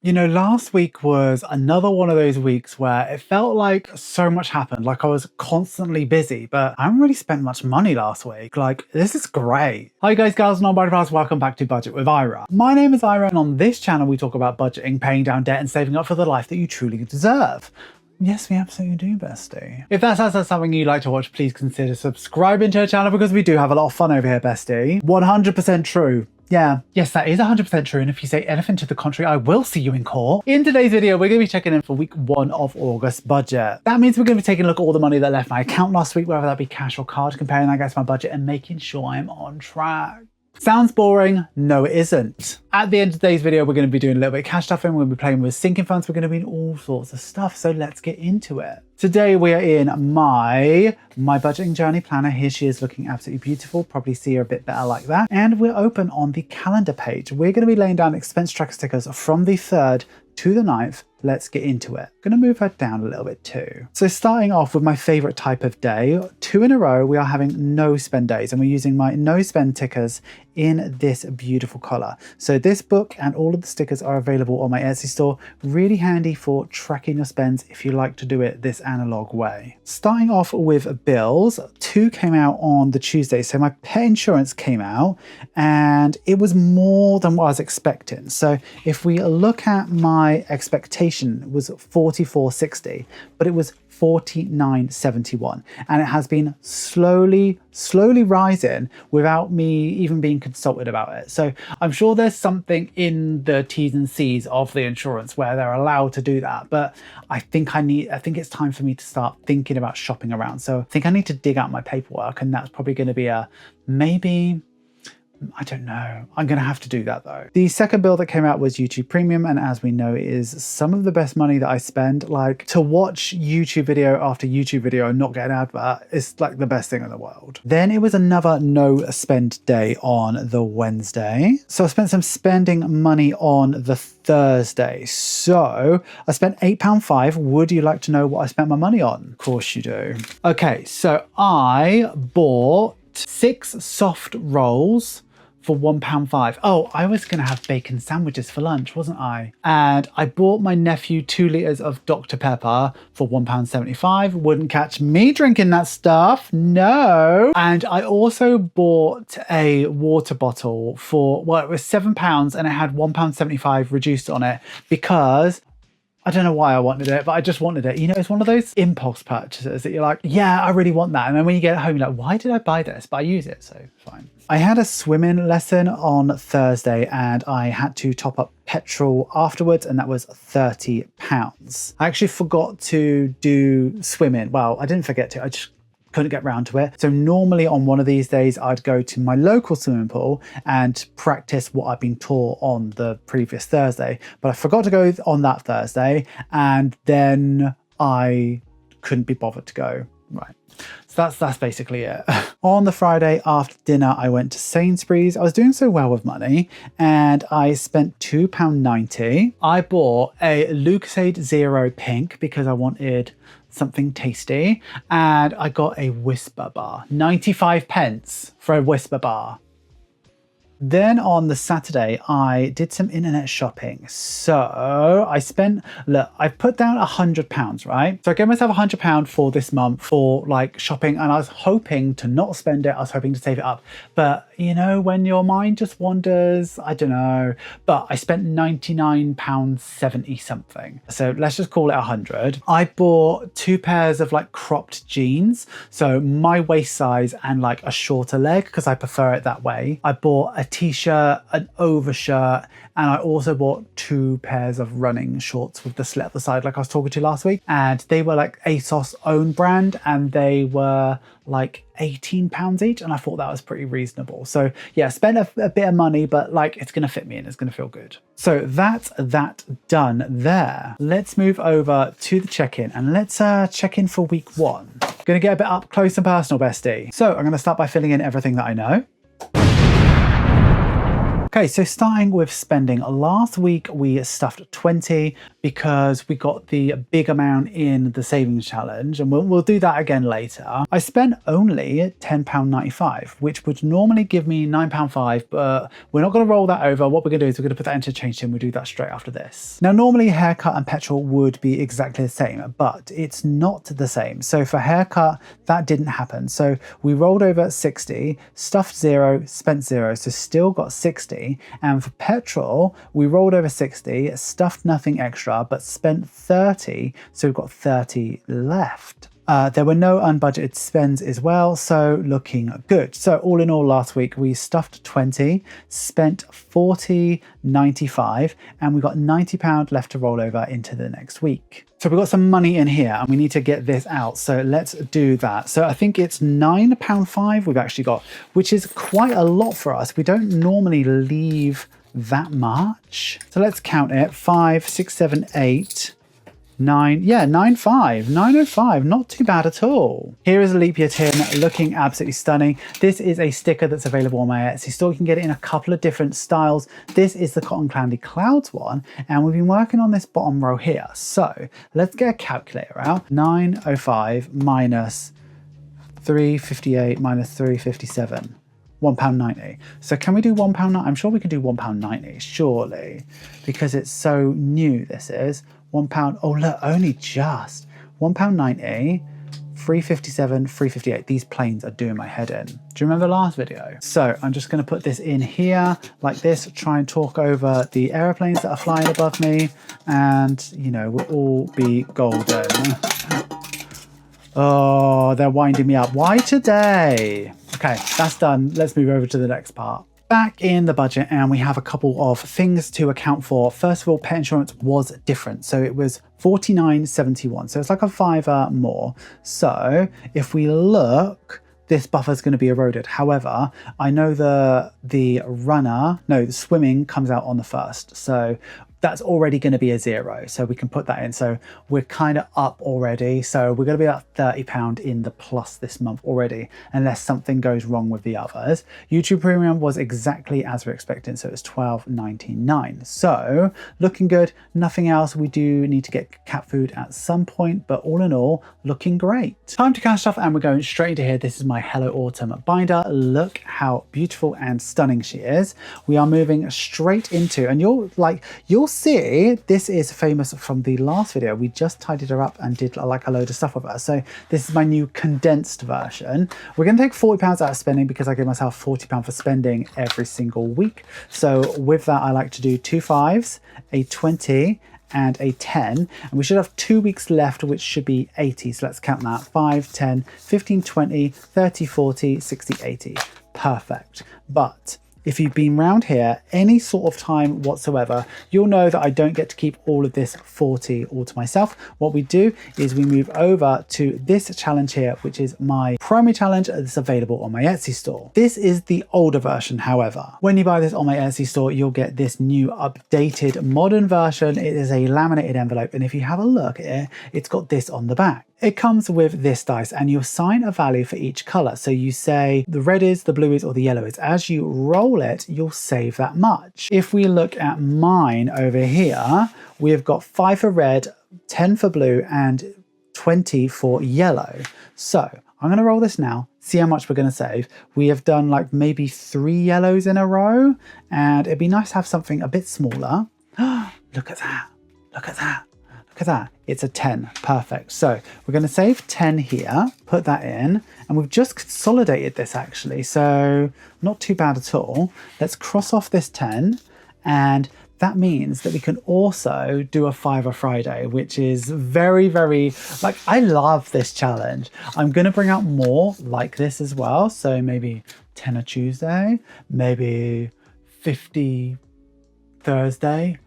You know, last week was another one of those weeks where it felt like so much happened, like I was constantly busy, but I haven't really spent much money last week. Like, this is great. Hi guys, gals, non-budget, welcome back to Budget with Ira. My name is Ira, and on this channel we talk about budgeting, paying down debt, and saving up for the life that you truly deserve. Yes, we absolutely do, bestie. If that sounds like something you'd like to watch, please consider subscribing to the channel because we do have a lot of fun over here, bestie. 100% true. Yeah, yes, that is 100% true, and if you say anything to the contrary, I will see you in court. In today's video, we're going to be checking in for week 1 of August budget. That means we're going to be taking a look at all the money that left my account last week, whether that be cash or card, comparing that against my budget and making sure I'm on track. Sounds boring? No, it isn't. At the end of today's video, we're going to be doing a little bit of cash stuffing, we're going to be playing with sinking funds, we're going to be doing all sorts of stuff, so let's get into it. Today we are in my budgeting journey planner. Here she is looking absolutely beautiful, probably see her a bit better like that. And we're open on the calendar page. We're going to be laying down expense tracker stickers from the 3rd to the 9th. Let's get into it. I'm going to move her down a little bit too. So starting off with my favorite type of day, 2 in a row, we are having no spend days, and we're using my no spend tickers in this beautiful color. So this book and all of the stickers are available on my Etsy store. Really handy for tracking your spends if you like to do it this analog way. Starting off with bills, 2 came out on the Tuesday. So my pet insurance came out and it was more than what I was expecting. So if we look at my expectation, it was $44.60, but it was $49.71, and it has been slowly rising without me even being consulted about it. So I'm sure there's something in the T's and C's of the insurance where they're allowed to do that, but I think it's time for me to start thinking about shopping around. So I think I need to dig out my paperwork, and that's probably going to be a maybe. I don't know. I'm going to have to do that though. The second bill that came out was YouTube Premium, and as we know, it is some of the best money that I spend. Like, to watch YouTube video after YouTube video and not get an advert is like the best thing in the world. Then it was another no spend day on the Wednesday. So I spent some spending money on the Thursday. So I spent £8.05. Would you like to know what I spent my money on? Of course you do. Okay, so I bought 6 soft rolls for £1.05. Oh, I was going to have bacon sandwiches for lunch, wasn't I? And I bought my nephew 2 litres of Dr. Pepper for £1.75. Wouldn't catch me drinking that stuff, no. And I also bought a water bottle for, well, it was £7 and it had £1.75 reduced on it because I don't know why I wanted it, but I just wanted it. You know, it's one of those impulse purchases that you're like, yeah, I really want that. And then when you get home, you're like, why did I buy this? But I use it, so fine. I had a swimming lesson on Thursday and I had to top up petrol afterwards, and that was £30. I actually forgot to do swimming. Well, I didn't forget to, I just couldn't get round to it. So normally on one of these days, I'd go to my local swimming pool and practice what I'd been taught on the previous Thursday. But I forgot to go on that Thursday, and then I couldn't be bothered to go. Right. So that's basically it. On the Friday after dinner, I went to Sainsbury's. I was doing so well with money and I spent £2.90. I bought a Lucozade Zero Pink because I wanted something tasty, and I got a Whisper bar. 95 pence for a Whisper bar. Then on the Saturday, I did some internet shopping. So I spent, look, I put down £100, right? So I gave myself £100 for this month for like shopping, and I was hoping to not spend it. I was hoping to save it up. But you know, when your mind just wanders, I don't know. But I spent £99.70 something. So let's just call it 100. I bought 2 pairs of like cropped jeans. So my waist size and like a shorter leg, because I prefer it that way. I bought a t-shirt, an overshirt, and I also bought 2 pairs of running shorts with the slit at the side like I was talking to you last week, and they were like ASOS own brand, and they were like £18 each, and I thought that was pretty reasonable. So yeah, spent a bit of money, but like it's gonna fit me and it's gonna feel good. So that's that done there. Let's move over to the check-in, and let's check in for week 1. Gonna get a bit up close and personal, bestie. So I'm gonna start by filling in everything that I know. Okay, so starting with spending. Last week we stuffed 20 because we got the big amount in the savings challenge, and we'll do that again later. I spent only £10.95, which would normally give me £9.05, but we're not going to roll that over. What we're going to do is we're going to put that into change tin. We'll do that straight after this. Now, normally haircut and petrol would be exactly the same, but it's not the same. So for haircut, that didn't happen. So we rolled over 60, stuffed 0, spent 0, so still got 60. And for petrol, we rolled over 60, stuffed nothing extra, but spent 30, so we've got 30 left. There were no unbudgeted spends as well, so looking good. So all in all, last week we stuffed 20, spent 40.95, and we got £90 left to roll over into the next week. So we've got some money in here and we need to get this out. So let's do that. So I think it's £9.05 we've actually got, which is quite a lot for us. We don't normally leave that much. So let's count it. 5, 6, 7, 8, 9, yeah, 905, not too bad at all. Here is a leap year tin, looking absolutely stunning. This is a sticker that's available on my Etsy store. You can get it in a couple of different styles. This is the Cotton Candy Clouds one, and we've been working on this bottom row here. So let's get a calculator out. 905 minus 358 minus 357. £1.90. So can we do £1.90? I'm sure we can do £1.90, surely, because it's so new. This is £1. Oh look, only just £1.90, 357, 358. These planes are doing my head in. Do you remember the last video? So I'm just going to put this in here like this, try and talk over the aeroplanes that are flying above me, and you know, we'll all be golden. Oh, they're winding me up. Why today? Okay, that's done. Let's move over to the next part. Back in the budget, and we have a couple of things to account for. First of all, pet insurance was different. So it was £49.71. So it's like a £5 more. So if we look, this buffer is going to be eroded. However, I know the swimming comes out on the 1st. So that's already going to be a 0. So we can put that in. So we're kind of up already. So we're going to be about £30 in the plus this month already, unless something goes wrong with the others. YouTube Premium was exactly as we're expecting. So it's £12.99. So looking good. Nothing else. We do need to get cat food at some point, but all in all, looking great. Time to cash stuff, and we're going straight into here. This is my Hello Autumn binder. Look how beautiful and stunning she is. We are moving straight into, and you'll see this is famous from the last video. We just tidied her up and did like a load of stuff with her. So this is my new condensed version. We're going to take £40 out of spending because I give myself £40 for spending every single week. So with that, I like to do 2 5s, a 20, and a 10, and we should have 2 weeks left, which should be 80. So let's count that. 5, 10, 15, 20, 30, 40, 60, 80. Perfect. But if you've been round here any sort of time whatsoever, you'll know that I don't get to keep all of this 40 all to myself. What we do is we move over to this challenge here, which is my primary challenge that's available on my Etsy store. This is the older version, however. When you buy this on my Etsy store, you'll get this new updated modern version. It is a laminated envelope, and if you have a look at it, it's got this on the back. It comes with this dice, and you assign a value for each color. So you say the red is, the blue is, or the yellow is. As you roll it, you'll save that much. If we look at mine over here, we've got 5 for red, 10 for blue, and 20 for yellow. So I'm going to roll this now, see how much we're going to save. We have done like maybe 3 yellows in a row, and it'd be nice to have something a bit smaller. Look at that. Look at that. Look at that, it's a 10, perfect. So we're going to save 10 here, put that in, and we've just consolidated this actually, so not too bad at all. Let's cross off this 10, and that means that we can also do a Fiver Friday, which is very, very, like, I love this challenge. I'm going to bring out more like this as well, so maybe 10 a Tuesday, maybe 50 Thursday.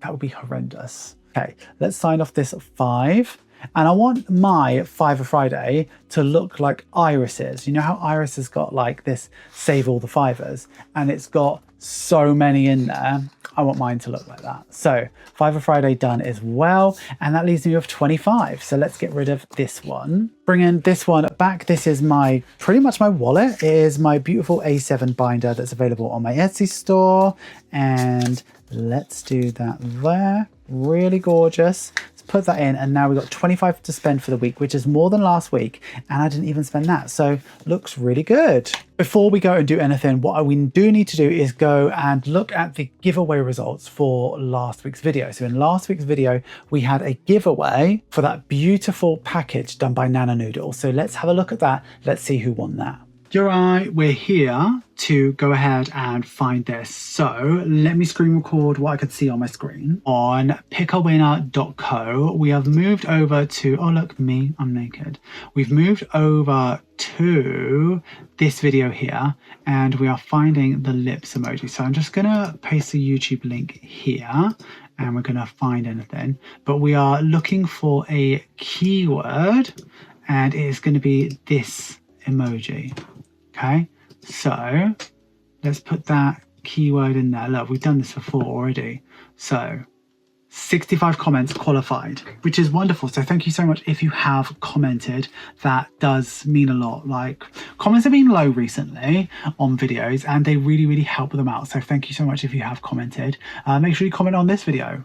That would be horrendous. Okay, let's sign off this 5. And I want my Fiver Friday to look like Iris's. You know how Iris has got like this save all the fivers, and it's got so many in there. I want mine to look like that. So Fiverr Friday done as well. And that leaves me with 25. So let's get rid of this one. Bring in this one back. This is pretty much my wallet. It is my beautiful A7 binder that's available on my Etsy store. And let's do that there. Really gorgeous. Put that in, and now we've got 25 to spend for the week, which is more than last week, and I didn't even spend that, so looks really good. Before we go and do anything, what we do need to do is go and look at the giveaway results for last week's video. So in last week's video, we had a giveaway for that beautiful package done by Nana Noodle. So let's have a look at that. Let's see who won that. You're right, we're here to go ahead and find this. So let me screen record what I could see on my screen. On pickawinner.co, we have moved over to, oh look, me, I'm naked. We've moved over to this video here, and we are finding the lips emoji. So I'm just gonna paste the YouTube link here, and we're gonna find anything. But we are looking for a keyword, and it is gonna be this emoji. Okay, so let's put that keyword in there. Look, we've done this before already. So 65 comments qualified, which is wonderful. So thank you so much if you have commented. That does mean a lot. Like, comments have been low recently on videos, and they really help them out. So thank you so much if you have commented. Make sure you comment on this video.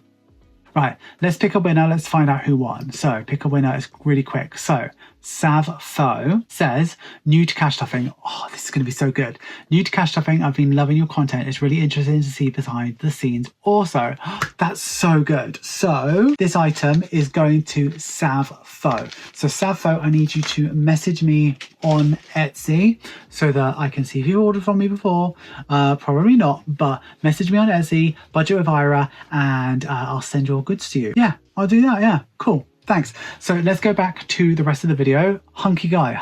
Right, let's pick a winner. Let's find out who won. So pick a winner is really quick. So Savfo says, new to cash stuffing. Oh, this is going to be so good. New to cash stuffing. I've been loving your content. It's really interesting to see behind the scenes. Also, that's so good. So this item is going to Savfo. So Savfo, I need you to message me on Etsy so that I can see if you ordered from me before. Probably not, but message me on Etsy, budget with Ira, and I'll send your goods to you. Yeah, I'll do that. Yeah, cool. Thanks. So let's go back to the rest of the video. Hunky guy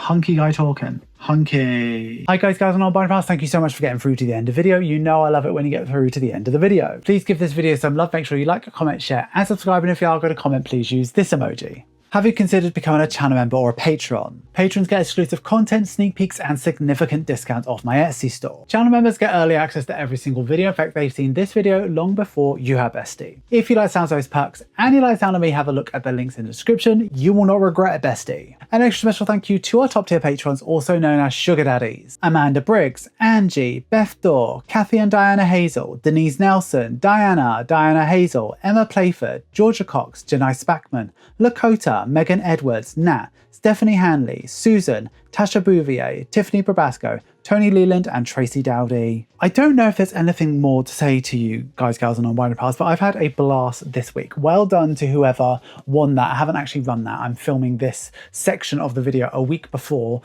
talking. Hunky. Hi guys, gals and all buying pals. Thank you so much for getting through to the end of the video. You know I love it when you get through to the end of the video. Please give this video some love. Make sure you like, comment, share, and subscribe. And if you are going to comment, please use this emoji. Have you considered becoming a channel member or a patron? Patrons get exclusive content, sneak peeks, and significant discounts off my Etsy store. Channel members get early access to every single video. In fact, they've seen this video long before you have bestie. If you like sounds of those perks and you like the sound of me, have a look at the links in the description. You will not regret it, bestie. An extra special thank you to our top tier patrons, also known as Sugar Daddies. Amanda Briggs, Angie, Beth Dorr, Kathy and Diana Hazel, Denise Nelson, Diana Hazel, Emma Playford, Georgia Cox, Janai Spackman, Lakota, Megan Edwards, Nat, Stephanie Hanley, Susan, Tasha Bouvier, Tiffany Probasco, Tony Leland, and Tracy Dowdy. I don't know if there's anything more to say to you guys, gals, and non-binary pals, but I've had a blast this week. Well done to whoever won that. I haven't actually run that. I'm filming this section of the video a week before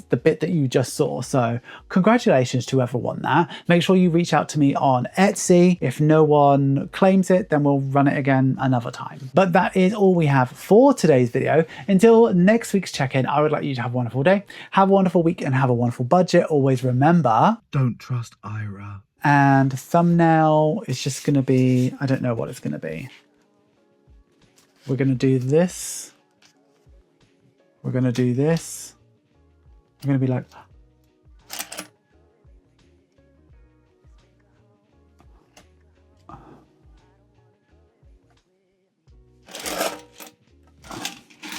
the bit that you just saw. So congratulations to whoever won that. Make sure you reach out to me on Etsy. If no one claims it, then we'll run it again another time. But that is all we have for today's video. Until next week's check-in, I would like you to have a wonderful day, have a wonderful week, and have a wonderful budget. Always remember, don't trust Ira. And thumbnail is just going to be, I don't know what it's going to be. We're going to do this. We're going to do this. We're going to be like,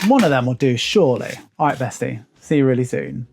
one of them will do, surely. All right, bestie. See you really soon.